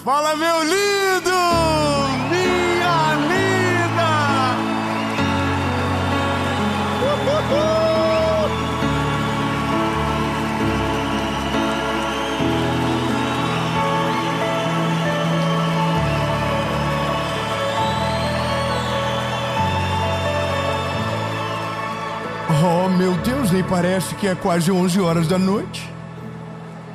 Fala, meu lindo! Minha linda! Oh, meu Deus, nem parece que é quase 11 horas da noite.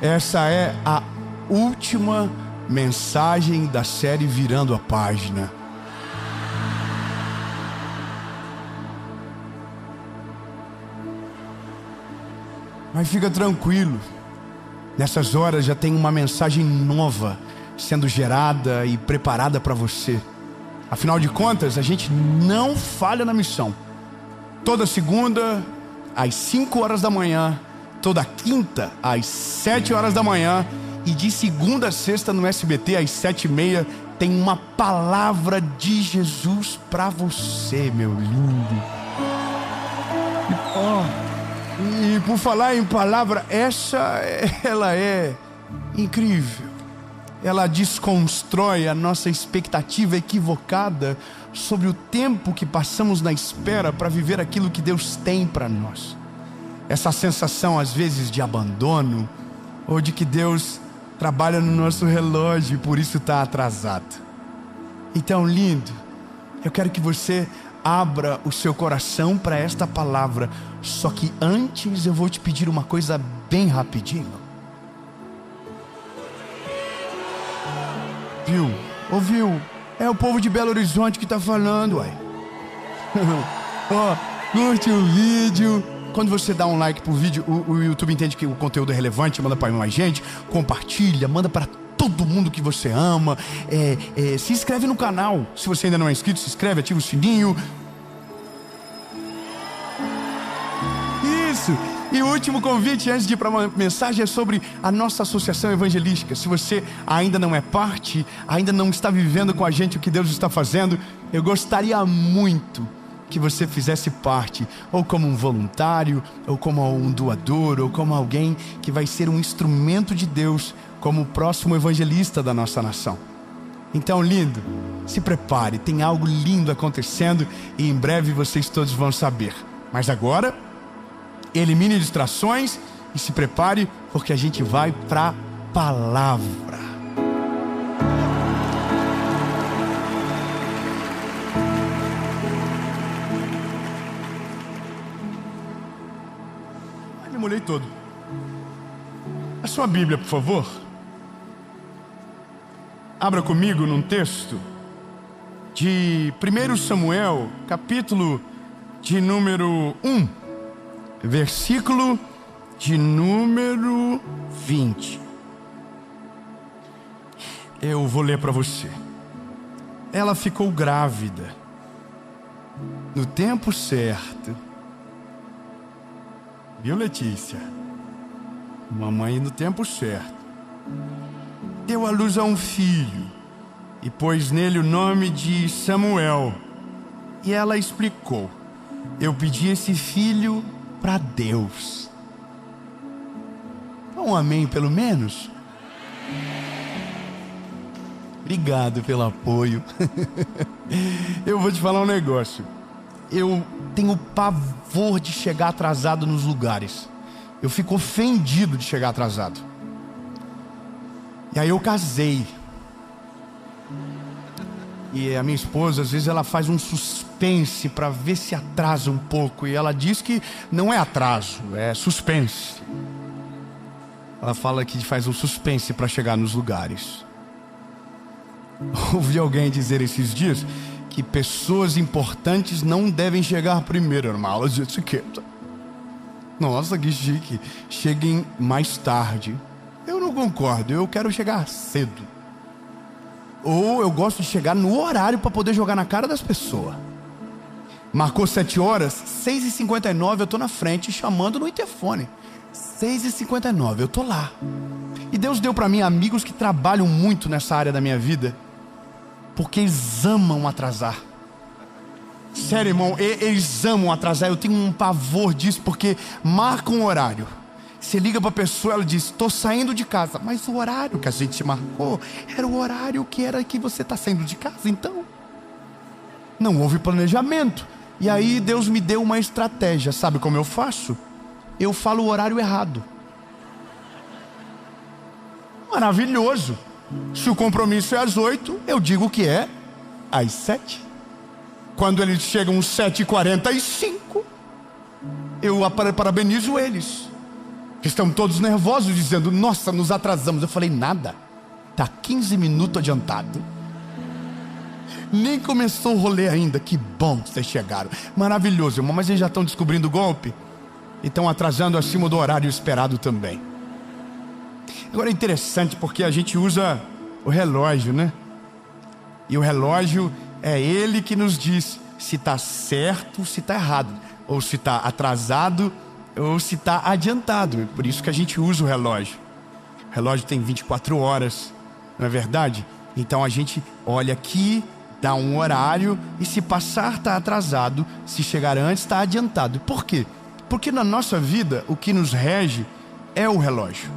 Essa é a última mensagem da série Virando a Página. Mas fica tranquilo, nessas horas já tem uma mensagem nova sendo gerada e preparada para você. Afinal de contas, a gente não falha na missão. Toda segunda, às 5 horas da manhã, toda quinta, às 7 horas da manhã, e de segunda a sexta no SBT, às 7h30, tem uma palavra de Jesus para você, meu lindo. E por falar em palavra, ela é incrível. Ela desconstrói a nossa expectativa equivocada sobre o tempo que passamos na espera para viver aquilo que Deus tem para nós. Essa sensação, às vezes, de abandono, ou de que Deus trabalha no nosso relógio e por isso está atrasado. Então, lindo, eu quero que você abra o seu coração para esta palavra. Só que antes eu vou te pedir uma coisa bem rapidinho. Viu? Ouviu? É o povo de Belo Horizonte que está falando, uai. Curte o vídeo. Quando você dá um like pro vídeo, o YouTube entende que o conteúdo é relevante, manda para mais gente, compartilha, manda para todo mundo que você ama. Se inscreve no canal. Se você ainda não é inscrito, se inscreve, ativa o sininho. Isso! E o último convite, antes de ir para uma mensagem, é sobre a nossa associação evangelística. Se você ainda não é parte, ainda não está vivendo com a gente o que Deus está fazendo, eu gostaria muito que você fizesse parte, ou como um voluntário, ou como um doador, ou como alguém que vai ser um instrumento de Deus, como o próximo evangelista da nossa nação. Então, lindo, se prepare, tem algo lindo acontecendo e em breve vocês todos vão saber. Mas agora, elimine distrações e se prepare, porque a gente vai para a palavra. Molhei todo. A sua Bíblia, por favor. Abra comigo num texto de 1 Samuel, capítulo de número 1, versículo de número 20. Eu vou ler para você. Ela ficou grávida no tempo certo. Viu, Letícia? Mamãe no tempo certo. Deu à luz a um filho e pôs nele o nome de Samuel. E ela explicou: eu pedi esse filho para Deus. Um amém, pelo menos? Obrigado pelo apoio. Eu vou te falar um negócio. Eu tenho pavor de chegar atrasado nos lugares. Eu fico ofendido de chegar atrasado. E aí eu casei. E a minha esposa, às vezes, ela faz um suspense para ver se atrasa um pouco. E ela diz que não é atraso, é suspense. Ela fala que faz um suspense para chegar nos lugares. Ouvi alguém dizer esses dias que pessoas importantes não devem chegar primeiro, é uma aula de etiqueta. Nossa, que chique. Cheguem mais tarde. Eu não concordo, eu quero chegar cedo. Ou eu gosto de chegar no horário para poder jogar na cara das pessoas. Marcou 7 horas, 6h59 eu tô na frente chamando no interfone. 6h59 eu tô lá. E Deus deu para mim amigos que trabalham muito nessa área da minha vida, porque eles amam atrasar. Sério, irmão, eles amam atrasar. Eu tenho um pavor disso, porque marca um horário. Você liga para a pessoa, ela diz: estou saindo de casa. Mas o horário que a gente marcou era o horário que você está saindo de casa. Então, não houve planejamento. E aí Deus me deu uma estratégia. Sabe como eu faço? Eu falo o horário errado. Maravilhoso. Se o compromisso é às 8, eu digo que é às 7. Quando eles chegam às 7h45, eu parabenizo eles. Estão todos nervosos, dizendo: nossa, nos atrasamos. Eu falei: nada, está 15 minutos adiantado. Nem começou o rolê ainda. Que bom que vocês chegaram. Maravilhoso, irmão. Mas eles já estão descobrindo o golpe e estão atrasando acima do horário esperado também. Agora é interessante porque a gente usa o relógio, né? E o relógio é ele que nos diz se está certo, se está errado, ou se está atrasado, ou se está adiantado. Por isso que a gente usa o relógio. O relógio tem 24 horas, não é verdade? Então a gente olha aqui, dá um horário, e se passar está atrasado, se chegar antes está adiantado. Por quê? Porque na nossa vida o que nos rege é o relógio,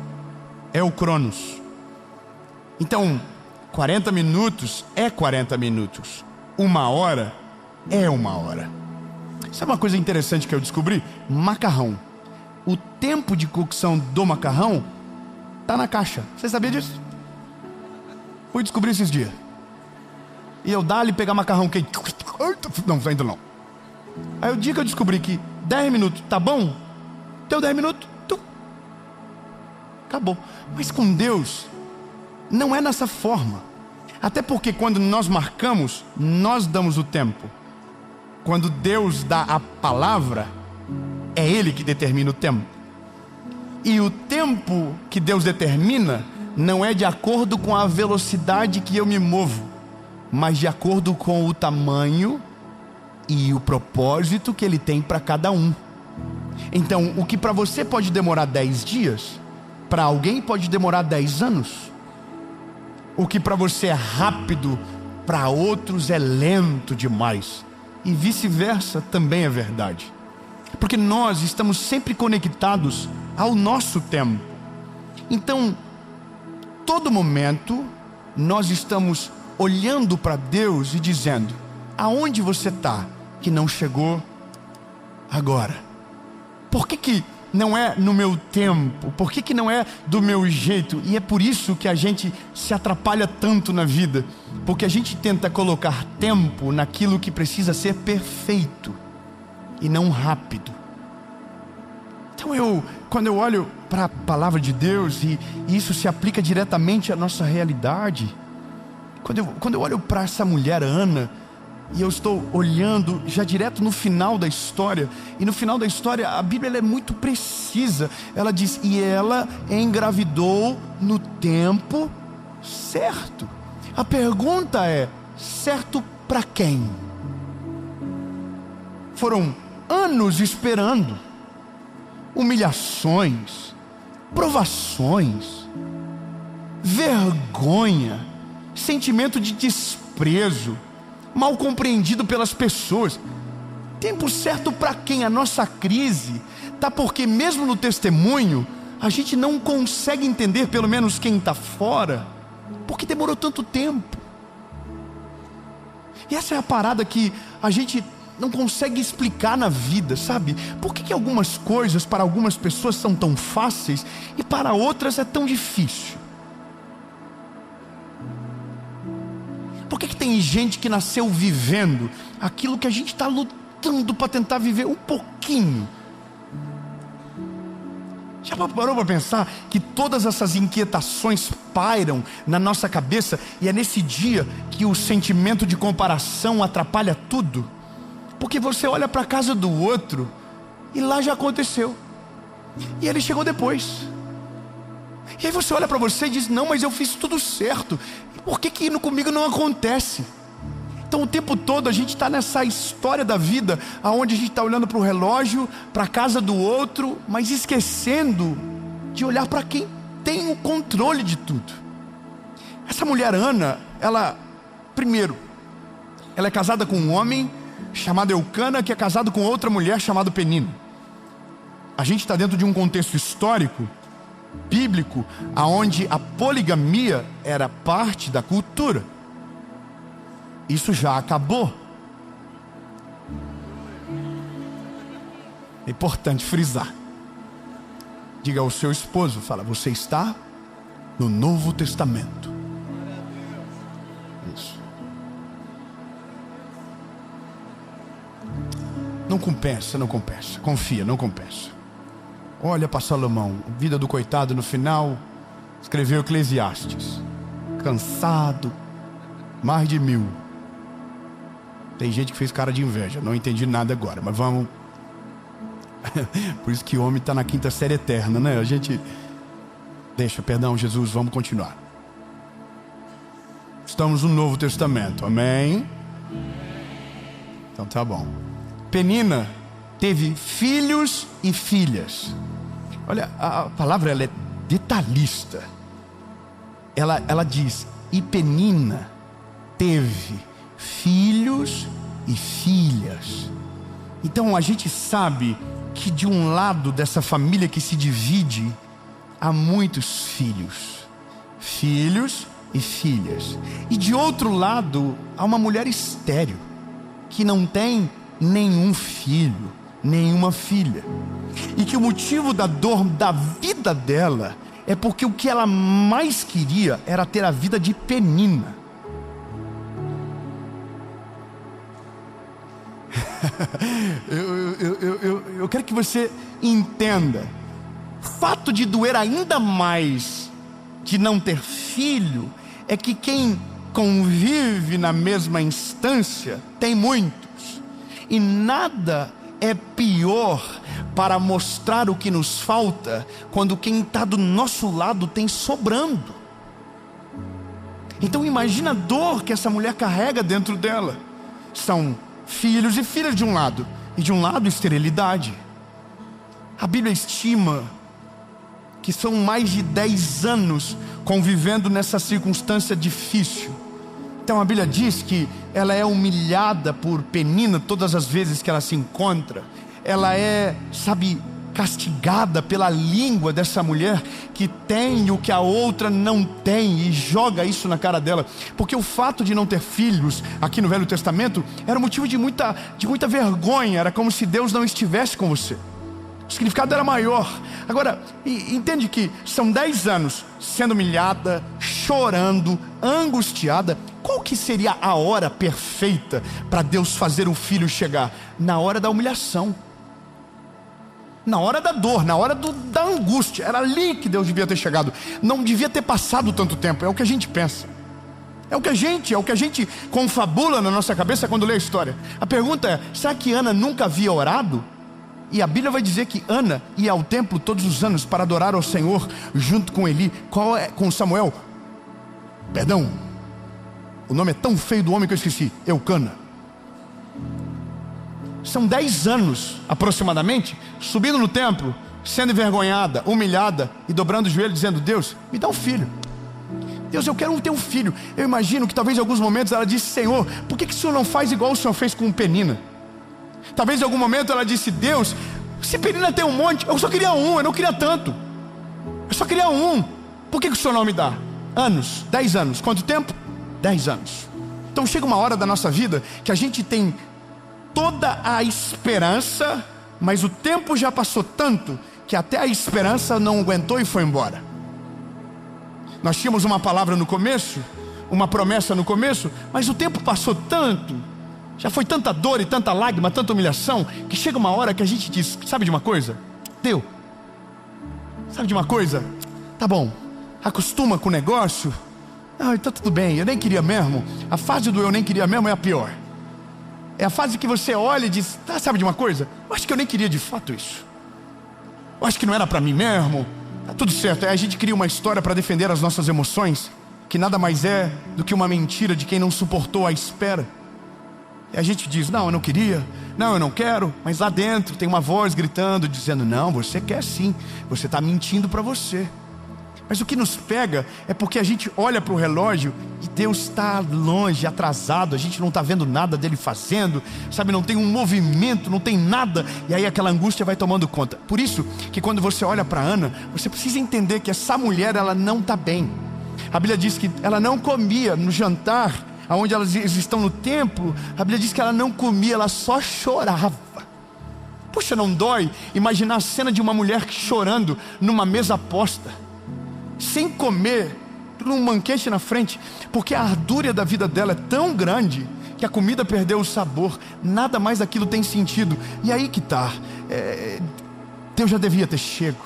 é o Cronos. Então 40 minutos é 40 minutos, 1 hora é 1 hora. Sabe uma coisa interessante que eu descobri? Macarrão. O tempo de cocção do macarrão está na caixa. Você sabia disso? Fui descobrir esses dias. E eu dali pegar macarrão quente. Não, ainda não. Aí o dia que eu descobri que 10 minutos tá bom, deu 10 minutos, acabou. Mas com Deus não é nessa forma. Até porque quando nós marcamos, nós damos o tempo. Quando Deus dá a palavra, é Ele que determina o tempo. E o tempo que Deus determina não é de acordo com a velocidade que eu me movo, mas de acordo com o tamanho e o propósito que Ele tem para cada um. Então, o que para você pode demorar 10 dias, para alguém pode demorar 10 anos. O que para você é rápido, para outros é lento demais. E vice-versa também é verdade. Porque nós estamos sempre conectados ao nosso tempo. Então, todo momento, nós estamos olhando para Deus e dizendo: aonde você está que não chegou agora? Por que não é no meu tempo? Por que não é do meu jeito? E é por isso que a gente se atrapalha tanto na vida, porque a gente tenta colocar tempo naquilo que precisa ser perfeito e não rápido. Então quando eu olho para a palavra de Deus, e isso se aplica diretamente à nossa realidade, quando eu olho para essa mulher Ana, e eu estou olhando já direto no final da história, e no final da história a Bíblia ela é muito precisa. Ela diz: e ela engravidou no tempo certo. A pergunta é: certo para quem? Foram anos esperando, humilhações, provações, vergonha, sentimento de desprezo, mal compreendido pelas pessoas. Tempo certo para quem? A nossa crise tá porque mesmo no testemunho a gente não consegue entender, pelo menos quem está fora, porque demorou tanto tempo. E essa é a parada que a gente não consegue explicar na vida, sabe? Por que algumas coisas para algumas pessoas são tão fáceis e para outras é tão difícil? Por que tem gente que nasceu vivendo aquilo que a gente está lutando para tentar viver um pouquinho? Já parou para pensar que todas essas inquietações pairam na nossa cabeça, e é nesse dia que o sentimento de comparação atrapalha tudo? Porque você olha para a casa do outro e lá já aconteceu, e ele chegou depois. E aí você olha para você e diz: não, mas eu fiz tudo certo. Por que comigo não acontece? Então o tempo todo a gente está nessa história da vida, onde a gente está olhando para o relógio, para a casa do outro, mas esquecendo de olhar para quem tem o controle de tudo. Essa mulher Ana, primeiro, ela é casada com um homem chamado Eucana, que é casado com outra mulher chamada Penina. A gente está dentro de um contexto histórico, bíblico, onde a poligamia era parte da cultura. Isso já acabou. É importante frisar. Diga ao seu esposo, fala, você está no Novo Testamento. Isso. Não compensa, não compensa. Confia, não compensa. Olha para Salomão, a vida do coitado no final, escreveu Eclesiastes. Cansado, mais de 1000. Tem gente que fez cara de inveja, não entendi nada agora, mas vamos. Por isso que o homem está na 5ª série eterna, né? A gente deixa, perdão, Jesus, vamos continuar. Estamos no Novo Testamento, amém? Então tá bom. Penina teve filhos e filhas. Olha, a palavra ela é detalhista. Ela diz, e Penina teve filhos e filhas. Então a gente sabe que de um lado dessa família que se divide, há muitos filhos. Filhos e filhas. E de outro lado, há uma mulher estéril, que não tem nenhum filho, nenhuma filha. E que o motivo da dor da vida dela é porque o que ela mais queria era ter a vida de Penina. eu quero que você entenda. O fato de doer ainda mais de não ter filho é que quem convive na mesma instância tem muitos. E nada é pior para mostrar o que nos falta quando quem está do nosso lado tem sobrando. Então imagina a dor que essa mulher carrega dentro dela. São filhos e filhas de um lado, e de um lado esterilidade. A Bíblia estima que são mais de 10 anos convivendo nessa circunstância difícil. Então a Bíblia diz que ela é humilhada por Penina todas as vezes que ela se encontra. Ela é, castigada pela língua dessa mulher que tem o que a outra não tem e joga isso na cara dela. Porque o fato de não ter filhos aqui no Velho Testamento era motivo de muita vergonha. Era como se Deus não estivesse com você. O significado era maior. Agora, entende que são 10 anos sendo humilhada, chorando, angustiada. Qual que seria a hora perfeita para Deus fazer o filho chegar? Na hora da humilhação, na hora da dor, na hora da angústia. Era ali que Deus devia ter chegado. Não devia ter passado tanto tempo. É o que a gente pensa. É o que a gente confabula na nossa cabeça quando lê a história. A pergunta é, será que Ana nunca havia orado? E a Bíblia vai dizer que Ana ia ao templo todos os anos para adorar ao Senhor junto com Eli, com Samuel. Perdão, o nome é tão feio do homem que eu esqueci. Eucana. São 10 anos aproximadamente subindo no templo, sendo envergonhada, humilhada e dobrando o joelho dizendo, Deus, me dá um filho. Deus, eu quero ter um filho. Eu imagino que talvez em alguns momentos ela disse, Senhor, por que o Senhor não faz igual o Senhor fez com Penina? Talvez em algum momento ela disse, Deus, se Penina tem um monte, eu só queria um, eu não queria tanto. Eu só queria um. Por que o Senhor não me dá? Anos, 10 anos. Quanto tempo? 10 anos. Então chega uma hora da nossa vida que a gente tem toda a esperança, mas o tempo já passou tanto que até a esperança não aguentou e foi embora. Nós tínhamos uma palavra no começo, uma promessa no começo, mas o tempo passou tanto, já foi tanta dor e tanta lágrima, tanta humilhação, que chega uma hora que a gente diz, sabe de uma coisa? Deu. Sabe de uma coisa? Tá bom, acostuma com o negócio. Ah, então tudo bem, eu nem queria mesmo. A fase do eu nem queria mesmo é a pior. É a fase que você olha e diz, sabe de uma coisa? Eu acho que eu nem queria de fato isso. Eu acho que não era para mim mesmo. Tá tudo certo, aí a gente cria uma história para defender as nossas emoções, que nada mais é do que uma mentira de quem não suportou a espera. E a gente diz, não, eu não queria, não, eu não quero. Mas lá dentro tem uma voz gritando, dizendo, não, você quer sim. Você está mentindo para você. Mas o que nos pega é porque a gente olha para o relógio e Deus está longe, atrasado, a gente não está vendo nada dele fazendo, sabe, não tem um movimento, não tem nada, e aí aquela angústia vai tomando conta. Por isso que quando você olha para Ana, você precisa entender que essa mulher, ela não está bem. A Bíblia diz que ela não comia no jantar, onde elas estão no templo. A Bíblia diz que ela não comia, ela só chorava. Puxa, não dói imaginar a cena de uma mulher chorando numa mesa posta, sem comer, num banquete na frente, porque a ardúria da vida dela é tão grande que a comida perdeu o sabor, nada mais daquilo tem sentido. E aí que está, Deus já devia ter chego.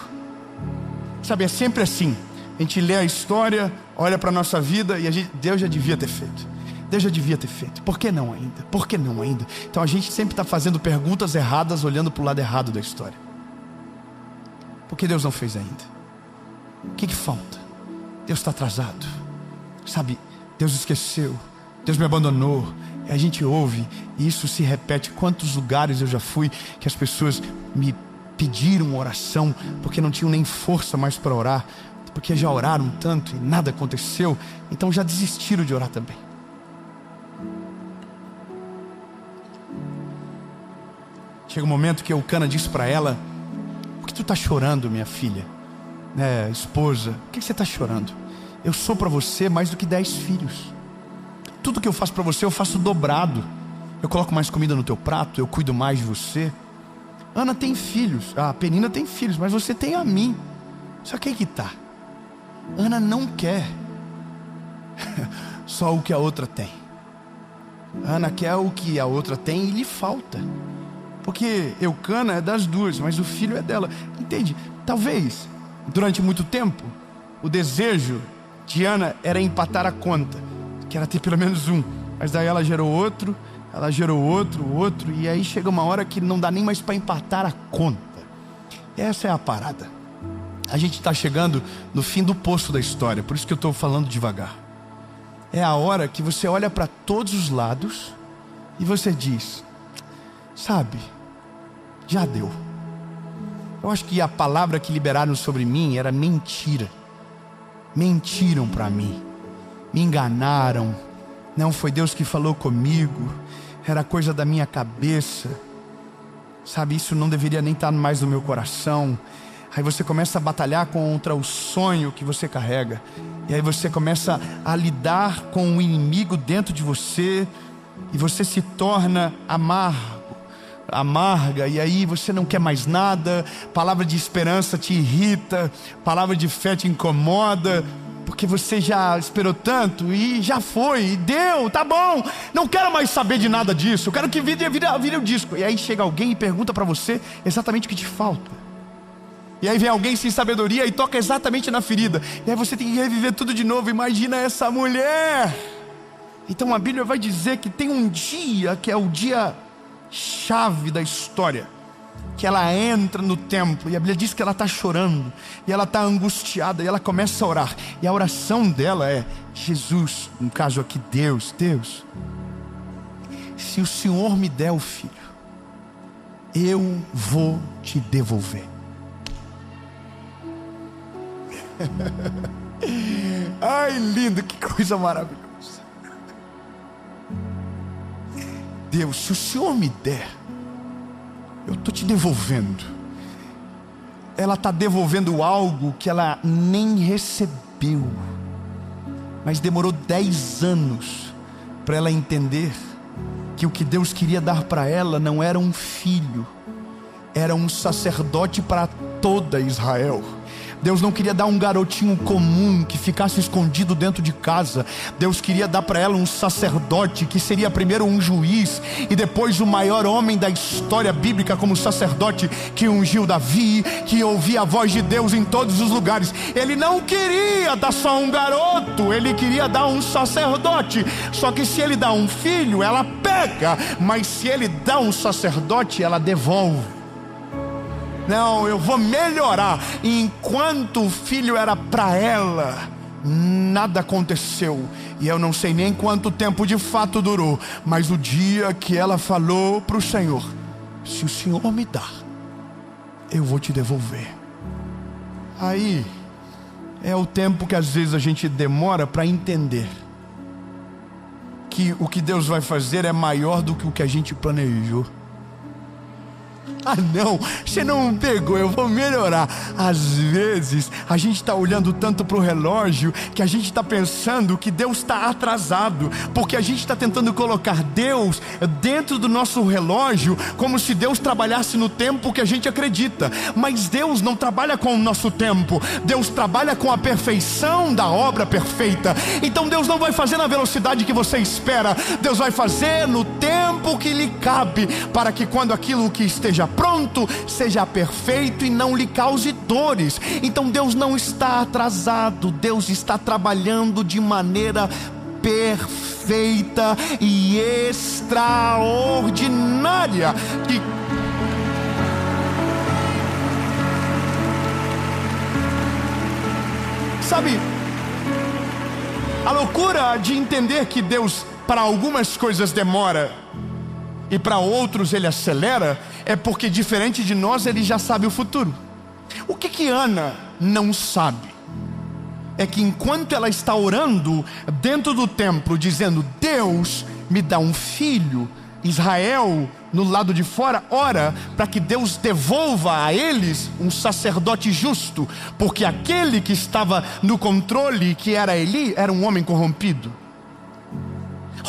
Sabe, é sempre assim, a gente lê a história, olha para a nossa vida e Deus já devia ter feito. Deus já devia ter feito, por que não ainda? Por que não ainda? Então a gente sempre está fazendo perguntas erradas, olhando para o lado errado da história. Por que Deus não fez ainda? O que falta? Deus está atrasado, sabe, Deus esqueceu, Deus me abandonou. E a gente ouve, e isso se repete. Quantos lugares eu já fui que as pessoas me pediram oração, porque não tinham nem força mais para orar, porque já oraram tanto e nada aconteceu, então já desistiram de orar também. Chega um momento que Eucana diz para ela: por que tu está chorando, minha filha? Esposa, por que você está chorando? Eu sou para você mais do que 10 filhos. Tudo que eu faço para você, eu faço dobrado. Eu coloco mais comida no teu prato, eu cuido mais de você. Ana tem filhos, a Penina tem filhos, mas você tem a mim. Só que aí que está, Ana não quer só o que a outra tem. Ana quer o que a outra tem e lhe falta. Porque Eucana é das duas, mas o filho é dela. Entende? Talvez, durante muito tempo, o desejo de Ana era empatar a conta, que era ter pelo menos um. Mas daí ela gerou outro, outro, e aí chega uma hora que não dá nem mais para empatar a conta. Essa é a parada. A gente está chegando no fim do poço da história, por isso que eu estou falando devagar. É a hora que você olha para todos os lados e você diz: sabe, já deu. Eu acho que a palavra que liberaram sobre mim era mentira. Mentiram para mim, me enganaram. Não foi Deus que falou comigo, era coisa da minha cabeça. Sabe, isso não deveria nem estar mais no meu coração. Aí você começa a batalhar contra o sonho que você carrega. E aí você começa a lidar com o inimigo dentro de você. E você se torna amarga, e aí você não quer mais nada. Palavra de esperança te irrita, palavra de fé te incomoda, porque você já esperou tanto e já foi, e deu, tá bom, não quero mais saber de nada disso, eu quero que vire o disco. E aí chega alguém e pergunta para você exatamente o que te falta. E aí vem alguém sem sabedoria e toca exatamente na ferida, e aí você tem que reviver tudo de novo. Imagina essa mulher. Então a Bíblia vai dizer que tem um dia que é o dia chave da história, que ela entra no templo, e a Bíblia diz que ela está chorando, e ela está angustiada, e ela começa a orar, e a oração dela é: Jesus, no caso aqui Deus, se o Senhor me der o filho, eu vou te devolver. Ai, lindo, que coisa maravilhosa. Deus, se o Senhor me der, eu estou te devolvendo. Ela está devolvendo algo que ela nem recebeu, mas demorou 10 anos para ela entender que o que Deus queria dar para ela não era um filho, era um sacerdote para toda Israel. Deus não queria dar um garotinho comum que ficasse escondido dentro de casa. Deus queria dar para ela um sacerdote que seria primeiro um juiz e depois o maior homem da história bíblica como sacerdote, que ungiu Davi, que ouvia a voz de Deus em todos os lugares. Ele não queria dar só um garoto, ele queria dar um sacerdote. Só que se ele dá um filho, ela pega, mas se ele dá um sacerdote, ela devolve. Não, eu vou melhorar. E enquanto o filho era para ela, nada aconteceu. E eu não sei nem quanto tempo de fato durou, mas o dia que ela falou para o Senhor: se o Senhor me dar, eu vou te devolver. Aí é o tempo que às vezes a gente demora para entender que o que Deus vai fazer é maior do que o que a gente planejou. Ah não, você não pegou, eu vou melhorar. Às vezes a gente está olhando tanto para o relógio que a gente está pensando que Deus está atrasado, porque a gente está tentando colocar Deus dentro do nosso relógio, como se Deus trabalhasse no tempo que a gente acredita. Mas Deus não trabalha com o nosso tempo, Deus trabalha com a perfeição da obra perfeita. Então Deus não vai fazer na velocidade que você espera, Deus vai fazer no tempo que lhe cabe, para que quando aquilo que esteja pronto seja perfeito e não lhe cause dores. Então Deus não está atrasado, Deus está trabalhando de maneira perfeita e extraordinária. Sabe, a loucura de entender que Deus para algumas coisas demora e para outros Ele acelera, é porque diferente de nós Ele já sabe o futuro. O que Ana não sabe é que enquanto ela está orando dentro do templo, dizendo: Deus me dá um filho, Israel no lado de fora ora para que Deus devolva a eles um sacerdote justo, porque aquele que estava no controle, que era Eli, era um homem corrompido.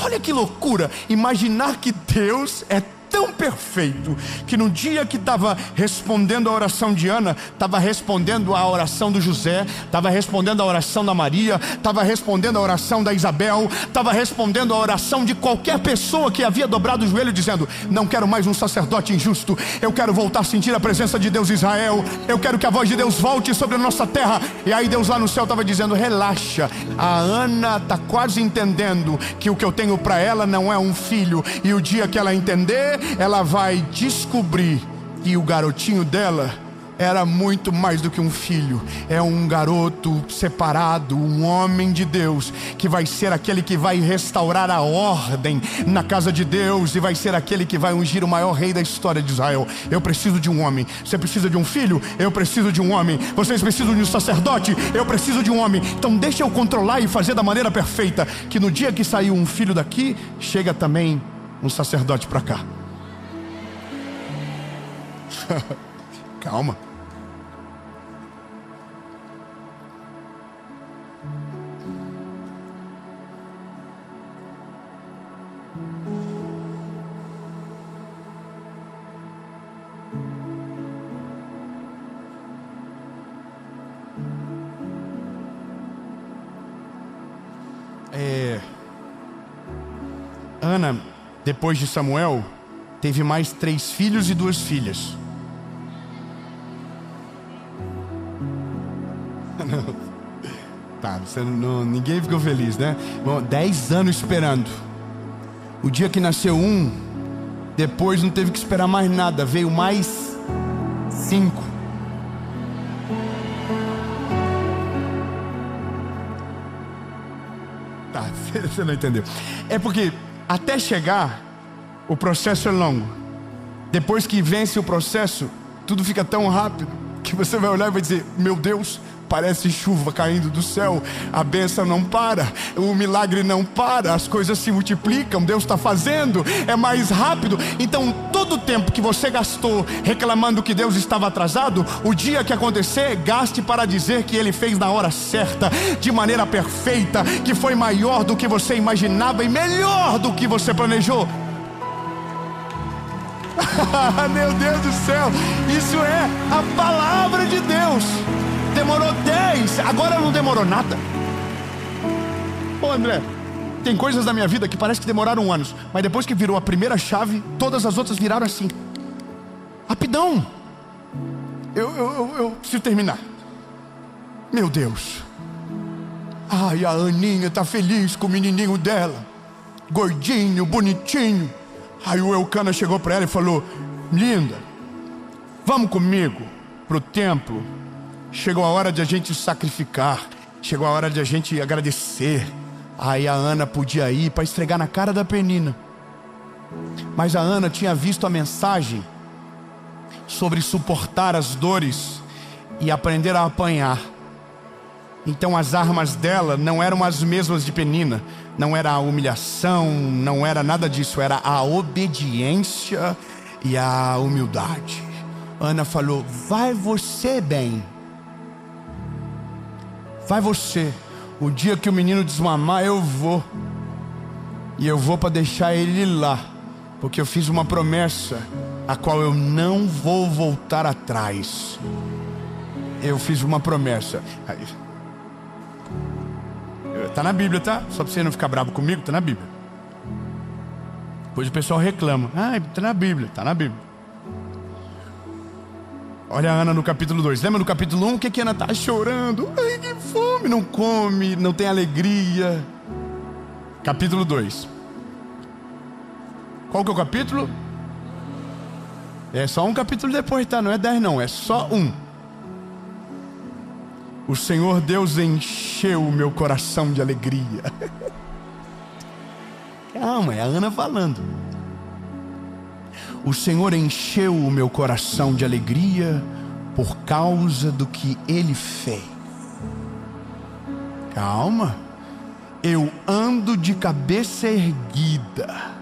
Olha que loucura, imaginar que Deus é tão perfeito que no dia que estava respondendo a oração de Ana, estava respondendo a oração do José, estava respondendo a oração da Maria, estava respondendo a oração da Isabel, estava respondendo a oração de qualquer pessoa que havia dobrado o joelho dizendo: não quero mais um sacerdote injusto, eu quero voltar a sentir a presença de Deus em Israel, eu quero que a voz de Deus volte sobre a nossa terra. E aí Deus lá no céu estava dizendo: relaxa, a Ana está quase entendendo que o que eu tenho para ela não é um filho, e o dia que ela entender, ela vai descobrir que o garotinho dela era muito mais do que um filho. É um garoto separado, um homem de Deus, que vai ser aquele que vai restaurar a ordem na casa de Deus, e vai ser aquele que vai ungir o maior rei da história de Israel. Eu preciso de um homem. Você precisa de um filho? Eu preciso de um homem. Vocês precisam de um sacerdote? Eu preciso de um homem. Então deixa eu controlar e fazer da maneira perfeita, que no dia que saiu um filho daqui, chega também um sacerdote para cá. Calma. Ana, depois de Samuel, teve mais 3 filhos e 2 filhas. Tá, ninguém ficou feliz, né? Bom, 10 anos esperando. O dia que nasceu um, depois não teve que esperar mais nada, veio mais 5. Tá, você não entendeu. É porque até chegar, o processo é longo. Depois que vence o processo, tudo fica tão rápido que você vai olhar e vai dizer: meu Deus, parece chuva caindo do céu, a bênção não para, o milagre não para, as coisas se multiplicam, Deus está fazendo, é mais rápido. Então todo o tempo que você gastou reclamando que Deus estava atrasado, o dia que acontecer, gaste para dizer que Ele fez na hora certa, de maneira perfeita, que foi maior do que você imaginava e melhor do que você planejou. Meu Deus do céu, isso é a palavra de Deus. Demorou 10, agora não demorou nada. Ô André, tem coisas na minha vida que parece que demoraram anos, mas depois que virou a primeira chave, todas as outras viraram assim, rapidão. Eu preciso terminar. Meu Deus. Ai, a Aninha tá feliz com o menininho dela, gordinho, bonitinho. Aí o Elcana chegou para ela e falou: linda, vamos comigo pro templo. Chegou a hora de a gente sacrificar, chegou a hora de a gente agradecer. Aí a Ana podia ir para esfregar na cara da Penina, mas a Ana tinha visto a mensagem sobre suportar as dores e aprender a apanhar. Então as armas dela não eram as mesmas de Penina. Não era a humilhação, não era nada disso. Era a obediência e a humildade. Ana falou: vai você, bem. Vai você. O dia que o menino desmamar, eu vou. E eu vou para deixar ele lá. Porque eu fiz uma promessa, a qual eu não vou voltar atrás. Eu fiz uma promessa. Tá na Bíblia, tá? Só para você não ficar bravo comigo, tá na Bíblia. Depois o pessoal reclama: ah, tá na Bíblia, tá na Bíblia. Olha a Ana no capítulo 2. Lembra no capítulo 1? O que Ana tá chorando? Ai, que fome, não come, não tem alegria. Capítulo 2. Qual que é o capítulo? É só um capítulo depois, tá? Não é 10 não, é só um. O Senhor Deus encheu o meu coração de alegria. Calma, é a Ana falando. O Senhor encheu o meu coração de alegria por causa do que Ele fez. Calma. Eu ando de cabeça erguida.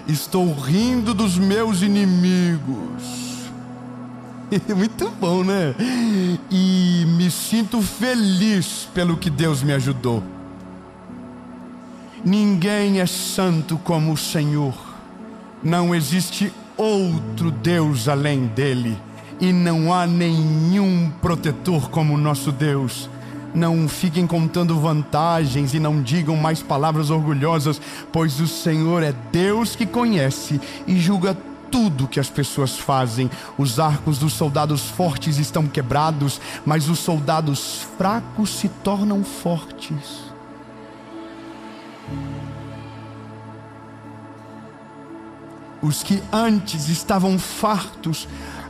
Estou rindo dos meus inimigos. Muito bom, né? E me sinto feliz pelo que Deus me ajudou. Ninguém é santo como o Senhor. Não existe outro Deus além dele. E não há nenhum protetor como o nosso Deus. Não fiquem contando vantagens e não digam mais palavras orgulhosas, pois o Senhor é Deus que conhece e julga tudo que as pessoas fazem. Os arcos dos soldados fortes estão quebrados, mas os soldados fracos se tornam fortes. Os que antes estavam fartos,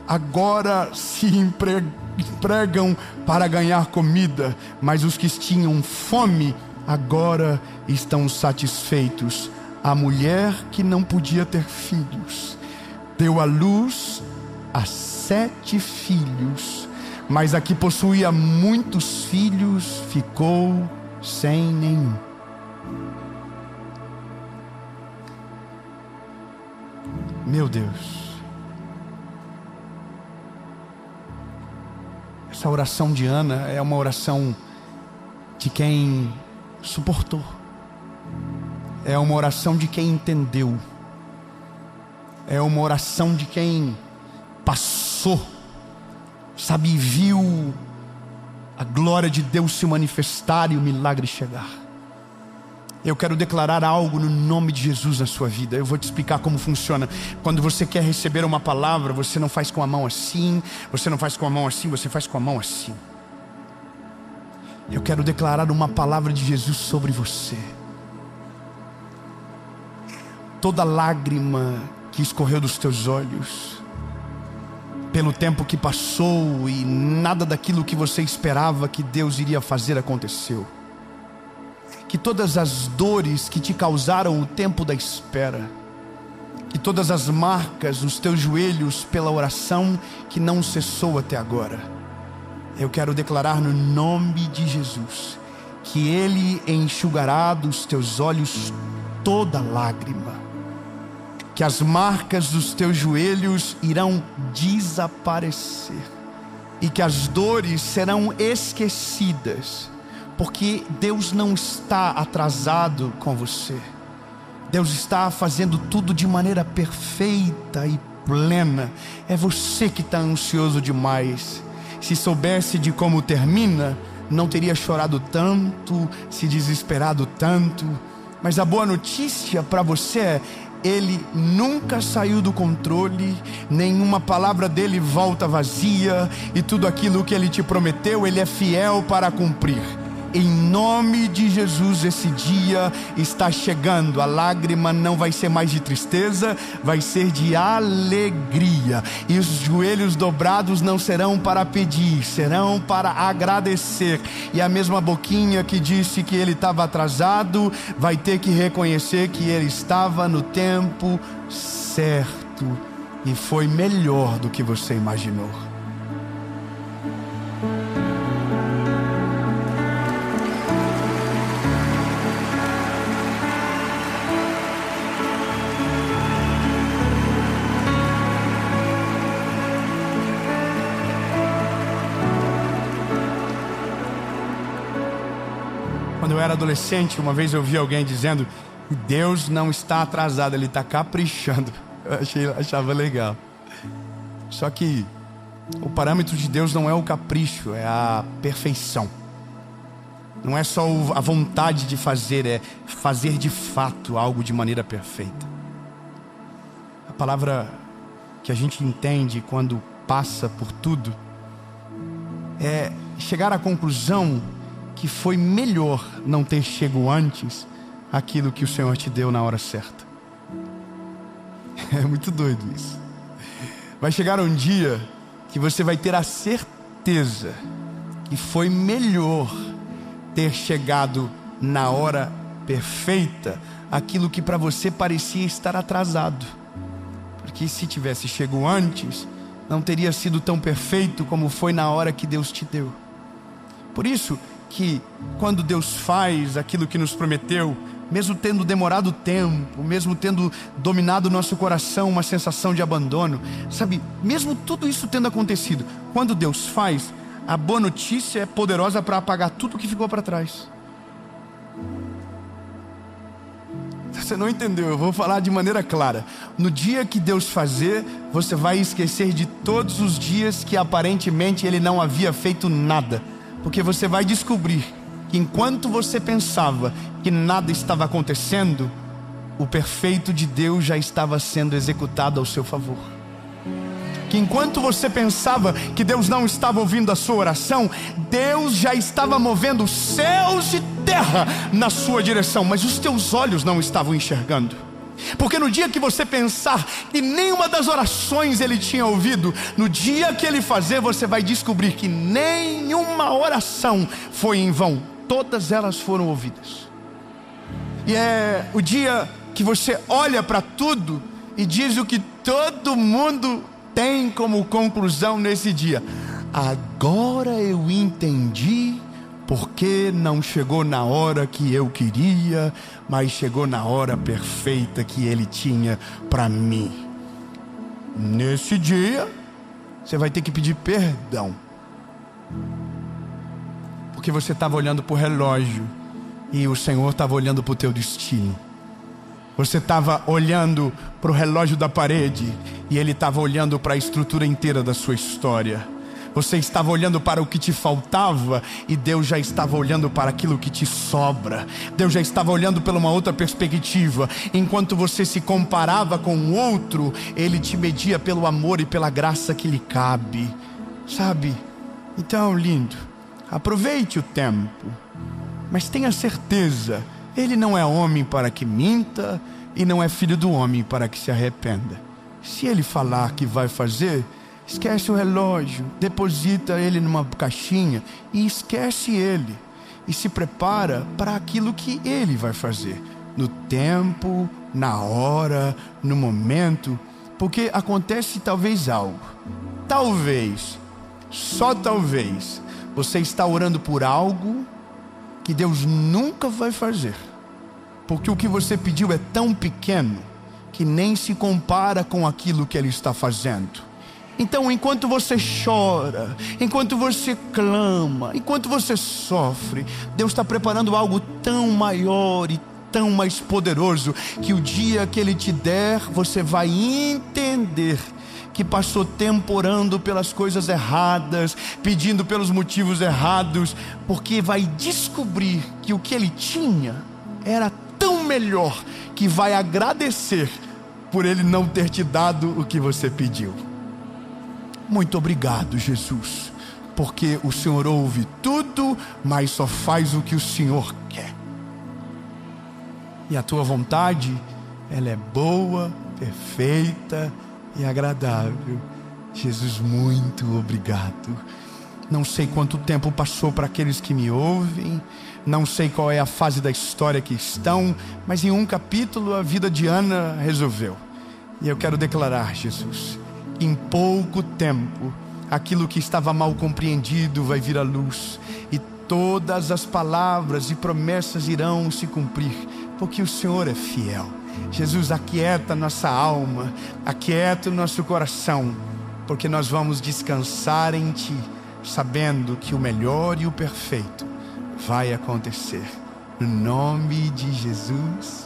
agora se empregam para ganhar comida, mas os que tinham fome, agora estão satisfeitos. A mulher que não podia ter filhos, deu à luz a 7 filhos, mas a que possuía muitos filhos ficou sem nenhum. Meu Deus. Essa oração de Ana é uma oração de quem suportou. É uma oração de quem entendeu. É uma oração de quem passou, sabe, viu a glória de Deus se manifestar e o milagre chegar. Eu quero declarar algo no nome de Jesus na sua vida. Eu vou te explicar como funciona. Quando você quer receber uma palavra, você não faz com a mão assim, você não faz com a mão assim, você faz com a mão assim. Eu quero declarar uma palavra de Jesus sobre você. Toda lágrima que escorreu dos teus olhos, pelo tempo que passou e nada daquilo que você esperava que Deus iria fazer aconteceu. Que todas as dores que te causaram o tempo da espera, que todas as marcas nos teus joelhos pela oração que não cessou até agora, eu quero declarar no nome de Jesus que Ele enxugará dos teus olhos toda lágrima, que as marcas dos teus joelhos irão desaparecer e que as dores serão esquecidas. Porque Deus não está atrasado com você. Deus está fazendo tudo de maneira perfeita e plena. É você que está ansioso demais. Se soubesse de como termina, não teria chorado tanto, se desesperado tanto. Mas a boa notícia para você é: Ele nunca saiu do controle, nenhuma palavra dele volta vazia, e tudo aquilo que Ele te prometeu, Ele é fiel para cumprir. Em nome de Jesus, esse dia está chegando. A lágrima não vai ser mais de tristeza, vai ser de alegria. E os joelhos dobrados não serão para pedir, serão para agradecer. E a mesma boquinha que disse que ele estava atrasado, vai ter que reconhecer que ele estava no tempo certo. E foi melhor do que você imaginou. Quando eu era adolescente, uma vez eu ouvi alguém dizendo que Deus não está atrasado, Ele está caprichando. Eu achava legal. Só que o parâmetro de Deus não é o capricho, é a perfeição. Não é só a vontade de fazer, é fazer de fato algo de maneira perfeita. A palavra que a gente entende quando passa por tudo é chegar à conclusão que foi melhor não ter chego antes aquilo que o Senhor te deu na hora certa. É muito doido isso. Vai chegar um dia que você vai ter a certeza que foi melhor ter chegado na hora perfeita aquilo que para você parecia estar atrasado. Porque se tivesse chego antes, não teria sido tão perfeito como foi na hora que Deus te deu. Por isso que quando Deus faz aquilo que nos prometeu, mesmo tendo demorado tempo, mesmo tendo dominado o nosso coração uma sensação de abandono, sabe, mesmo tudo isso tendo acontecido, quando Deus faz, a boa notícia é poderosa para apagar tudo que ficou para trás. Você não entendeu, eu vou falar de maneira clara. No dia que Deus fazer, você vai esquecer de todos os dias que aparentemente Ele não havia feito nada. Porque você vai descobrir que enquanto você pensava que nada estava acontecendo, o perfeito de Deus já estava sendo executado ao seu favor. Que enquanto você pensava que Deus não estava ouvindo a sua oração, Deus já estava movendo céus e terra na sua direção, mas os teus olhos não estavam enxergando. Porque no dia que você pensar que nenhuma das orações Ele tinha ouvido, no dia que Ele fazer, você vai descobrir que nenhuma oração foi em vão, todas elas foram ouvidas. E é o dia que você olha para tudo e diz o que todo mundo tem como conclusão nesse dia: agora eu entendi porque não chegou na hora que eu queria, mas chegou na hora perfeita que Ele tinha para mim. Nesse dia, você vai ter que pedir perdão, porque você estava olhando para o relógio e o Senhor estava olhando para o teu destino. Você estava olhando para o relógio da parede e Ele estava olhando para a estrutura inteira da sua história. Você estava olhando para o que te faltava e Deus já estava olhando para aquilo que te sobra. Deus já estava olhando pela uma outra perspectiva. Enquanto você se comparava com o outro, Ele te media pelo amor e pela graça que lhe cabe. Sabe? Então, lindo, aproveite o tempo, mas tenha certeza, Ele não é homem para que minta e não é filho do homem para que se arrependa. Se Ele falar que vai fazer, esquece o relógio, deposita ele numa caixinha e esquece ele. E se prepara para aquilo que Ele vai fazer, no tempo, na hora, no momento. Porque acontece talvez algo. Talvez, só talvez, você está orando por algo que Deus nunca vai fazer. Porque o que você pediu é tão pequeno que nem se compara com aquilo que Ele está fazendo. Então, enquanto você chora, enquanto você clama, enquanto você sofre, Deus está preparando algo tão maior e tão mais poderoso, que o dia que Ele te der, você vai entender que passou tempo orando pelas coisas erradas, pedindo pelos motivos errados, porque vai descobrir que o que Ele tinha era tão melhor, que vai agradecer por Ele não ter te dado o que você pediu. Muito obrigado, Jesus, porque o Senhor ouve tudo, mas só faz o que o Senhor quer. E a tua vontade, ela é boa, perfeita e agradável. Jesus, muito obrigado. Não sei quanto tempo passou para aqueles que me ouvem, não sei qual é a fase da história que estão, mas em um capítulo a vida de Ana resolveu. E eu quero declarar, Jesus, que em pouco tempo aquilo que estava mal compreendido vai vir à luz, e todas as palavras e promessas irão se cumprir, porque o Senhor é fiel. Jesus, aquieta nossa alma, aquieta o nosso coração, porque nós vamos descansar em Ti, sabendo que o melhor e o perfeito vai acontecer. no nome de Jesus.